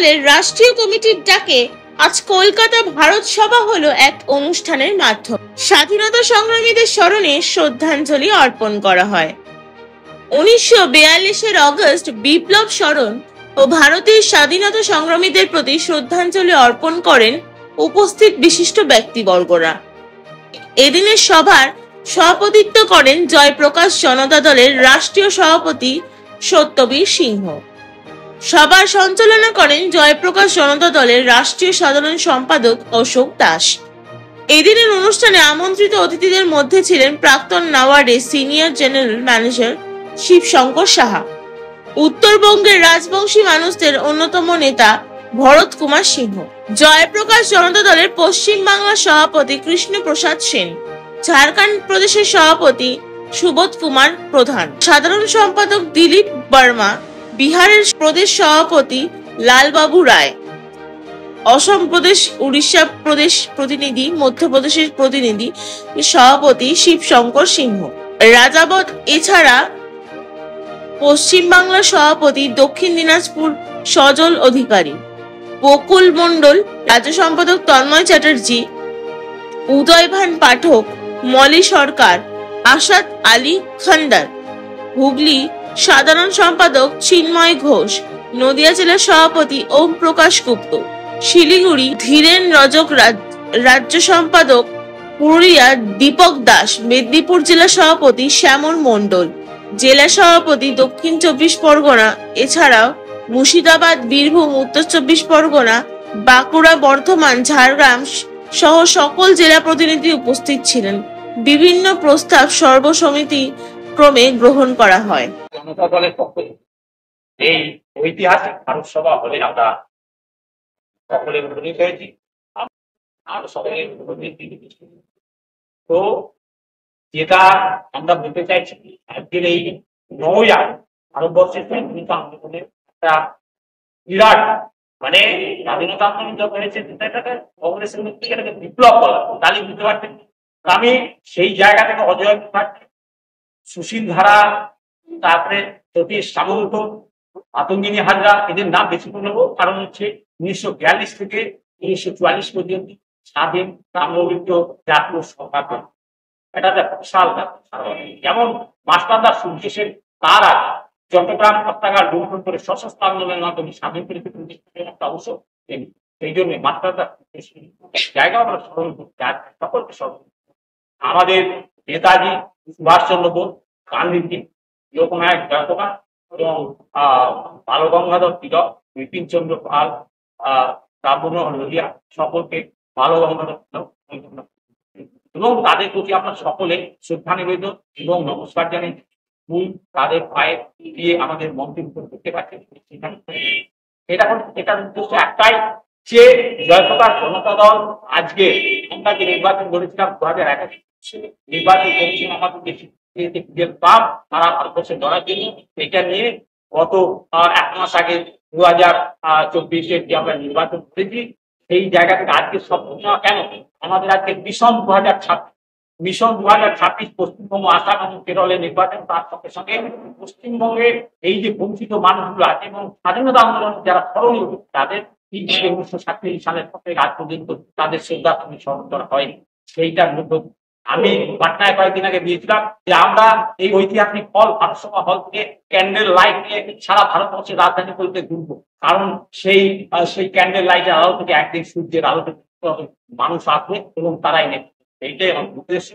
দলের রাষ্ট্রীয় কমিটির ডাকে আজ কলকাতা ভারত সভা হলো এক অনুষ্ঠানের মাধ্যমে স্বাধীনতা সংগ্রামীদের স্মরণে শ্রদ্ধাঞ্জলি অর্পণ করা হয়। 1942 অগস্ট বিপ্লব স্মরণ ও ভারতের স্বাধীনতা সংগ্রামীদের প্রতি শ্রদ্ধাঞ্জলি অর্পণ করেন উপস্থিত বিশিষ্ট ব্যক্তিবর্গরা। এদিনের সভার সভাপতিত্ব করেন জয়প্রকাশ জনতা দলের রাষ্ট্রীয় সভাপতি সত্যবীর সিংহ। সভার সঞ্চালনা করেন জয়প্রকাশ জনতা দলের রাষ্ট্রীয় সাধারণ সম্পাদক অশোক দাস। এদিনের অনুষ্ঠানে আমন্ত্রিত অতিথিদের মধ্যে ছিলেন প্রাক্তন নাওয়াডের senior general manager Shibshankar Saha, উত্তরবঙ্গের রাজবংশী মানুষদের অন্যতম নেতা ভরত কুমার সিংহ, জয়প্রকাশ জনতা দলের পশ্চিম বাংলার সভাপতি কৃষ্ণপ্রসাদ সেন, ঝাড়খণ্ড প্রদেশের সভাপতি সুবোধ কুমার প্রধান, সাধারণ সম্পাদক দিলীপ বর্মা, বিহারের প্রদেশ সভাপতি লালবাবু রায়, অসম প্রদেশ, উড়িষ্যা প্রদেশ প্রতিনিধি, মধ্যপ্রদেশের প্রতিনিধি সভাপতি শিবশঙ্কর সিংহ, রাজাবত, এছাড়া পশ্চিম বাংলার সভাপতি দক্ষিণ দিনাজপুর সজল অধিকারী, বকুল মণ্ডল, রাজ্য সম্পাদক তন্ময় চ্যাটার্জি, উদয়ভান পাঠক, মলি সরকার, আসাদ আলী খান্ডার, হুগলি সাধারণ সম্পাদক চিন্ময় ঘোষ, নদিয়া জেলা সভাপতি ওম প্রকাশ গুপ্ত, শিলিগুড়ি ধীরেন রজক, রাজ্য সম্পাদক পুরুলিয়া দীপক দাস, মেদিনীপুর জেলা সভাপতি শ্যামল মণ্ডল, জেলা সভাপতি দক্ষিণ 24 পরগনা, এছাড়াও মুর্শিদাবাদ, বীরভূম, উত্তর 24 পরগনা, বাঁকুড়া, বর্ধমান, ঝাড়গ্রাম সহ সকল জেলা প্রতিনিধি উপস্থিত ছিলেন। বিভিন্ন প্রস্তাব সর্বসম্মতি ক্রমে গ্রহণ করা হয়। জনতা দলের পক্ষে এই ঐতিহাসিক ভারত সভা হলে আমরা সকলে উপনীত হয়েছি, আর সকলে তো যেটা আমরা বলতে চাইছি, আজকের এই নৌযান ভারতবর্ষের স্বাধীনতা আন্দোলনের একটা বিরাট মানে স্বাধীনতা আন্দোলন যখন হয়েছে কংগ্রেসের মধ্যে এটাকে বিপ্লব বলা, তাহলে বুঝতে পারছেন। আমি সেই জায়গা থেকে অজয় সুশীল ধারা, তারপরে সতীশ সামন্ত, আতঙ্গিনী হাজরা, এদের নাম বেশি করে নেবো, কারণ হচ্ছে 1942 থেকে 1944 পর্যন্ত স্বাধীন সামগ্রিক জাতীয় সরকার, এটা বিশাল যেমন মাস্টারদা সূর্য সেন তার আগে চট্টগ্রাম হত্যাকাণ্ড লুণ্ঠন করে সশস্ত্র আন্দোলনের মাধ্যমে স্বাধীন করে একটা অংশ, সেই জন্য মাস্টারদা জায়গা আমরা স্মরণ করতে সকলকে স্মরণ। আমাদের নেতাজি সুভাষচন্দ্র বোস, গান্ধীজি, লোকনায়ক জয়প্রকাশ এবং বালগঙ্গাধর তিলক, বিপিন চন্দ্র পাল, রামমনোহর লোহিয়া, সকলকে বালগঙ্গাধর তিলক এবং তাদের প্রতি আমরা সকলে শ্রদ্ধা নিবেদন এবং নমস্কার জানাই। তাদের পায়ে দিয়ে আমাদের মন্ত্রী করতে পারছে। এটার উদ্দেশ্য একটাই যে জয়প্রকাশ জনতা দল আজকে আমরা যে নির্বাচন করেছিলাম 2021 নির্বাচন কমিশন আমাদের তারা ভারতবর্ষে ধরার জন্য এটা নিয়ে গত 1 মাস আগে 2024 যে আমরা নির্বাচন করেছি, সেই জায়গা থেকে আজকে সব কেন আমাদের আজকে মিশন 2026 পশ্চিমবঙ্গ, আসাম এবং কেরলের নির্বাচন, তার সঙ্গে সঙ্গে পশ্চিমবঙ্গের এই যে বঞ্চিত মানুষগুলো আছে এবং স্বাধীনতা আন্দোলন যারা স্মরণীয় তাদের 1947 সালের পর থেকে আজ পর্যন্ত তাদের শ্রদ্ধা স্মরণ করা হয়নি। সেইটার মধ্যে আমি পাটনায় কয়েকদিন আগে দিয়েছিলাম যে আমরা এই ঐতিহাসিক হল ভারত সভা হল থেকে ক্যান্ডেল লাইট নিয়ে সারা ভারতবর্ষের রাজধানী বলতে ঘুরবো, কারণ সেই ক্যান্ডেল লাইটের আলো থেকে একদিন সূর্যের আলো থেকে মানুষ আসবে এবং তারাই নেবে, এইটাই আমার উদ্দেশ্য।